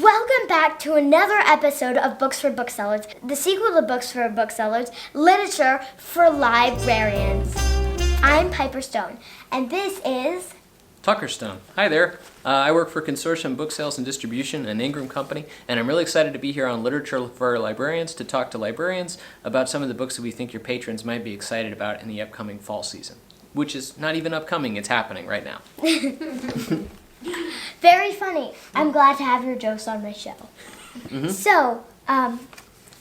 Welcome back to another episode of Books for Booksellers, the sequel to Books for Booksellers, Literature for Librarians. I'm Piper Stone, and this is... Tucker Stone. Hi there. I work for Consortium Book Sales and Distribution, an Ingram company, and I'm really excited to be here on Literature for Librarians to talk to librarians about some of the books that we think your patrons might be excited about in the upcoming fall season, which is not even upcoming, it's happening right now. Very funny. I'm glad to have your jokes on my show. So, Yeah,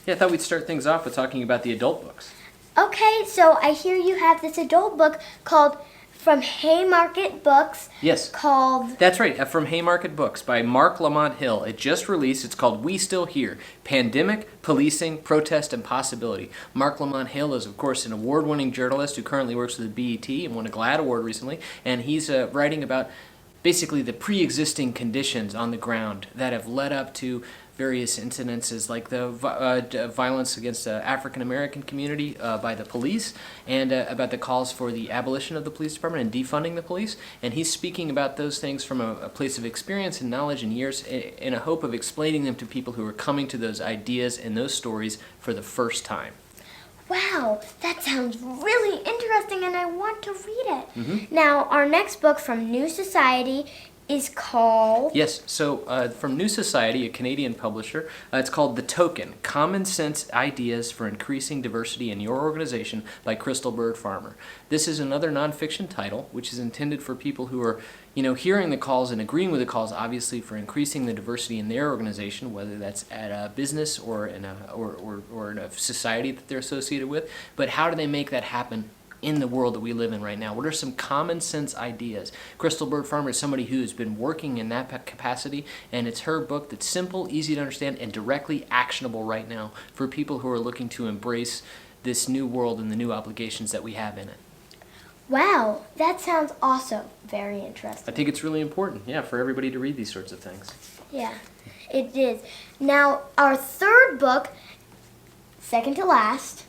I thought we'd start things off with talking about the adult books. okay, so I hear you have this adult book called From Haymarket Books. Yes. Called... That's right, from Haymarket Books by Mark Lamont Hill. It just released. It's called We Still Here, Pandemic, Policing, Protest, and Possibility. Mark Lamont Hill is, of course, an award-winning journalist who currently works with the BET and won a GLAAD Award recently, and he's writing about basically the pre-existing conditions on the ground that have led up to various incidences like the violence against the African-American community by the police, and about the calls for the abolition of the police department and defunding the police. And he's speaking about those things from a place of experience and knowledge and years in a hope of explaining them to people who are coming to those ideas and those stories for the first time. Wow, that sounds really interesting and I want to read it. Now, our next book from New Society is called... Yes, so from New Society, a Canadian publisher, it's called The Token, Common Sense Ideas for Increasing Diversity in Your Organization by Crystal Bird Farmer. This is another nonfiction title, which is intended for people who are, hearing the calls and agreeing with the calls, obviously, for increasing the diversity in their organization, whether that's at a business or in a society that they're associated with. But how do they make that happen in the world that we live in right now? What are some common sense ideas? Crystal Bird Farmer is somebody who's been working in that capacity, and it's her book that's simple, easy to understand, and directly actionable right now for people who are looking to embrace this new world and the new obligations that we have in it. Wow, that sounds also very interesting. I think it's really important, for everybody to read these sorts of things. Yeah, it is. Now, our third book, second to last,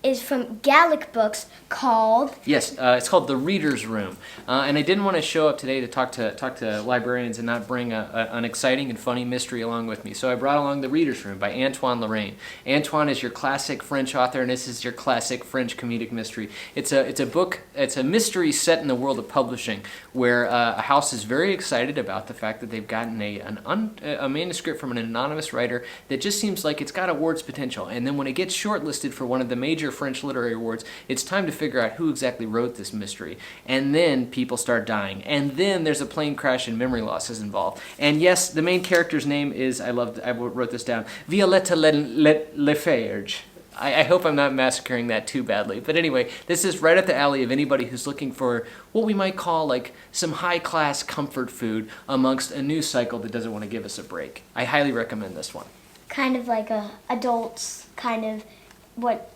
is from Gallic Books called... Yes, it's called The Reader's Room. And I didn't want to show up today to talk to librarians and not bring an exciting and funny mystery along with me. So I brought along The Reader's Room by Antoine Lorraine. Antoine is your classic French author, and this is your classic French comedic mystery. It's a book, it's a mystery set in the world of publishing, where a house is very excited about the fact that they've gotten a manuscript from an anonymous writer that just seems like it's got awards potential. And then when it gets shortlisted for one of the major French literary awards, it's time to figure out who exactly wrote this mystery. And then people start dying. And then there's a plane crash and memory loss is involved. And yes, the main character's name is, I wrote this down, Violetta Lefarge. I hope I'm not massacring that too badly. But anyway, this is right up the alley of anybody who's looking for what we might call like some high-class comfort food amongst a news cycle that doesn't want to give us a break. I highly recommend this one. Kind of like adults, kind of what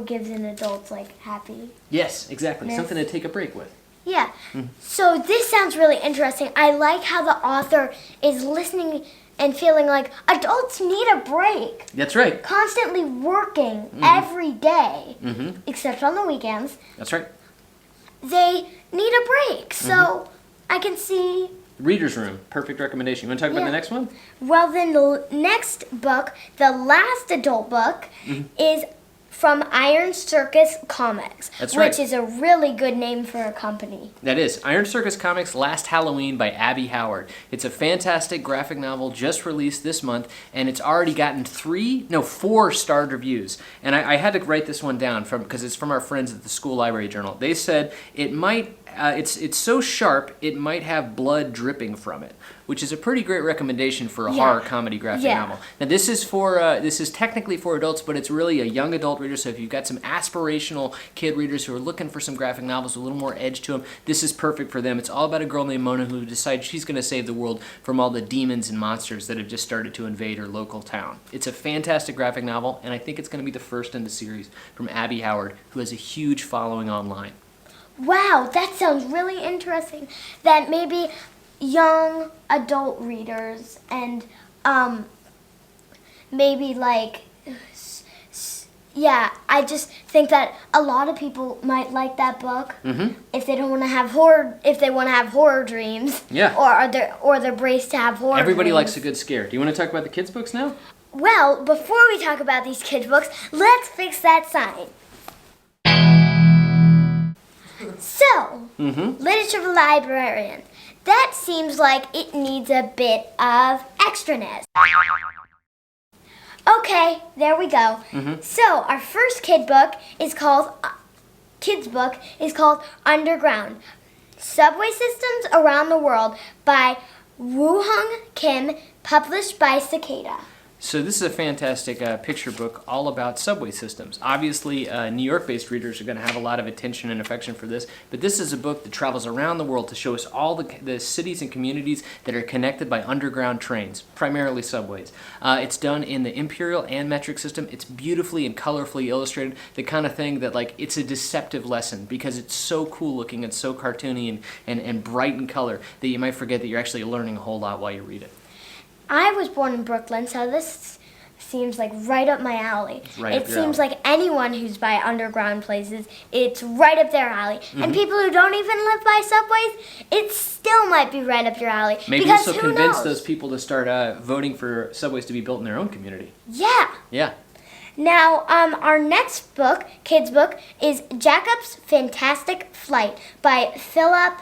gives an adult happy. Yes, exactly. Something to take a break with. Yeah. So this sounds really interesting. I like how the author is listening and feeling like adults need a break. That's right. Constantly working every day, except on the weekends. That's right. They need a break. So I can see... Reader's Room, perfect recommendation. You want to talk about the next one? Well, then the next book, the last adult book, is from Iron Circus Comics. That's right. Which is a really good name for a company. That is. Iron Circus Comics Last Halloween by Abby Howard. It's a fantastic graphic novel just released this month, and it's already gotten 4 starred reviews. And I had to write this one down because it's from our friends at the School Library Journal. They said it might... it's so sharp, it might have blood dripping from it, which is a pretty great recommendation for a horror comedy graphic novel. Now, this is technically for adults, but it's really a young adult reader, so if you've got some aspirational kid readers who are looking for some graphic novels with a little more edge to them, this is perfect for them. It's all about a girl named Mona who decides she's going to save the world from all the demons and monsters that have just started to invade her local town. It's a fantastic graphic novel, and I think it's going to be the first in the series from Abby Howard, who has a huge following online. Wow, that sounds really interesting. That maybe young adult readers and maybe Yeah, I just think that a lot of people might like that book if they don't want to have horror. If they want to have horror dreams, Yeah. or they're braced to have horror. Everybody dreams. likes a good scare. Do you want to talk about the kids' books now? Well, before we talk about these kids' books, let's fix that sign. So, literature for librarians. That seems like it needs a bit of extraness. Okay, there we go. So, our first kids book is called Underground: Subway Systems Around the World by Woo-Hung Kim, published by Cicada. So this is a fantastic picture book all about subway systems. Obviously, New York-based readers are going to have a lot of attention and affection for this, but this is a book that travels around the world to show us all the cities and communities that are connected by underground trains, primarily subways. It's done in the imperial and metric system. It's beautifully and colorfully illustrated, the kind of thing that, like, it's a deceptive lesson because it's so cool looking and so cartoony and bright in color that you might forget that you're actually learning a whole lot while you read it. I was born in Brooklyn, so this seems like right up my alley. Right it seems like anyone who's by underground places, it's right up their alley. And people who don't even live by subways, it still might be right up your alley. Maybe because this will who convince knows? those people to start voting for subways to be built in their own community. Yeah. Yeah. Now, our next book, kids' book, is Jacob's Fantastic Flight by Philip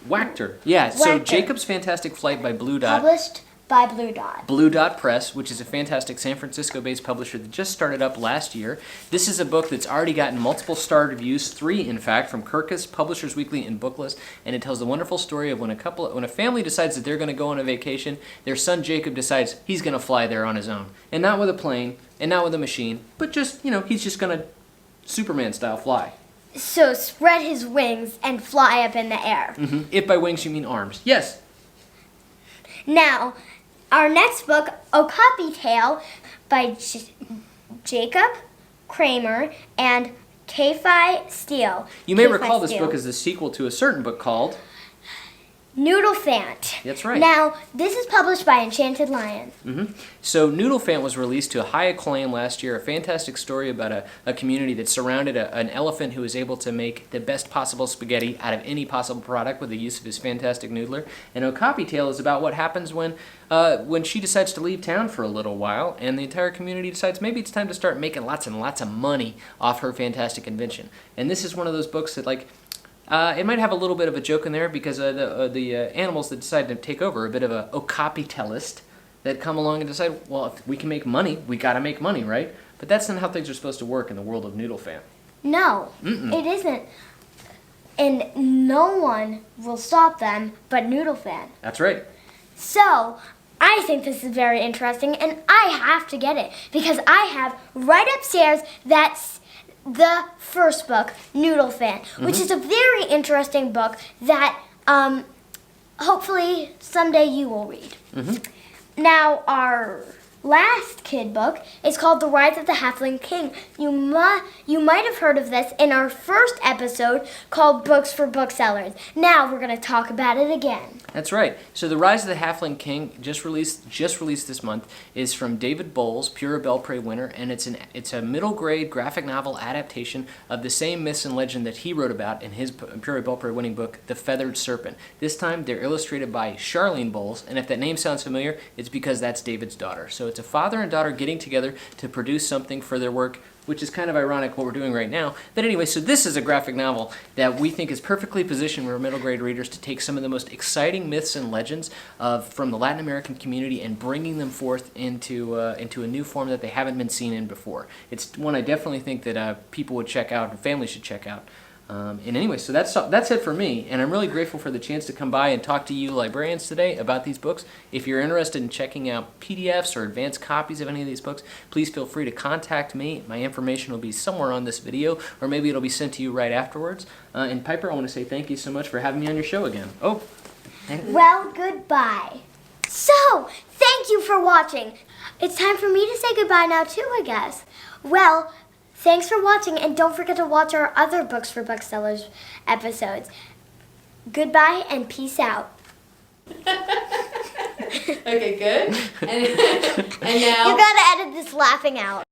Wachter. Yeah, so Wachter. Jacob's Fantastic Flight by Blue Dot. Published by Blue Dot. Blue Dot Press, which is a fantastic San Francisco-based publisher that just started up last year. This is a book that's already gotten multiple starred reviews, 3 in fact, from Kirkus, Publishers Weekly, and Booklist, and it tells the wonderful story of when a family decides that they're going to go on a vacation, their son Jacob decides he's going to fly there on his own, and not with a plane, and not with a machine, but just, he's just going to Superman-style fly. So spread his wings and fly up in the air. If by wings you mean arms. Yes. Now, our next book, Okapi Tale by Jacob Kramer and K-Fi Steele. You may K-Fi recall this Steele. book as the sequel to a certain book called... Noodle Fant. That's right. Now, this is published by Enchanted Lion. So Noodle Fant was released to high acclaim last year, a fantastic story about a community that surrounded an elephant who was able to make the best possible spaghetti out of any possible product with the use of his fantastic noodler. And Okapi Tale is about what happens when she decides to leave town for a little while and the entire community decides maybe it's time to start making lots and lots of money off her fantastic invention. And this is one of those books that, like, it might have a little bit of a joke in there because the animals that decide to take over are a bit of a okapi-tellist that come along and decide, well, if we can make money, we got to make money, right? But that's not how things are supposed to work in the world of Noodle Fan. No, it isn't. And no one will stop them but Noodle Fan. That's right. So, I think this is very interesting, and I have to get it because I have right upstairs that's the first book, Noodle Fan, which is a very interesting book that hopefully someday you will read. Now, our last kid book is called The Rise of the Halfling King. You might have heard of this in our first episode called Books for Booksellers. Now we're going to talk about it again. That's right. So The Rise of the Halfling King, just released this month, is from David Bowles, Pura Belpré winner, and it's a middle grade graphic novel adaptation of the same myths and legend that he wrote about in his Pura Belpré winning book, The Feathered Serpent. This time they're illustrated by Charlene Bowles, and if that name sounds familiar, it's because that's David's daughter. So it's a father and daughter getting together to produce something for their work, which is kind of ironic what we're doing right now. But anyway, so this is a graphic novel that we think is perfectly positioned for middle grade readers to take some of the most exciting myths and legends from the Latin American community and bringing them forth into a new form that they haven't been seen in before. It's one I definitely think that people would check out and families should check out. And anyway, so that's it for me, and I'm really grateful for the chance to come by and talk to you librarians today about these books. If you're interested in checking out PDFs or advanced copies of any of these books, please feel free to contact me. My information will be somewhere on this video, or maybe it'll be sent to you right afterwards. And Piper, I want to say thank you so much for having me on your show again. Oh. Well, goodbye. So, thank you for watching. It's time for me to say goodbye now too, I guess. Well, thanks for watching, and don't forget to watch our other Books for Booksellers episodes. Goodbye and peace out. Okay, good. And now... You gotta edit this laughing out.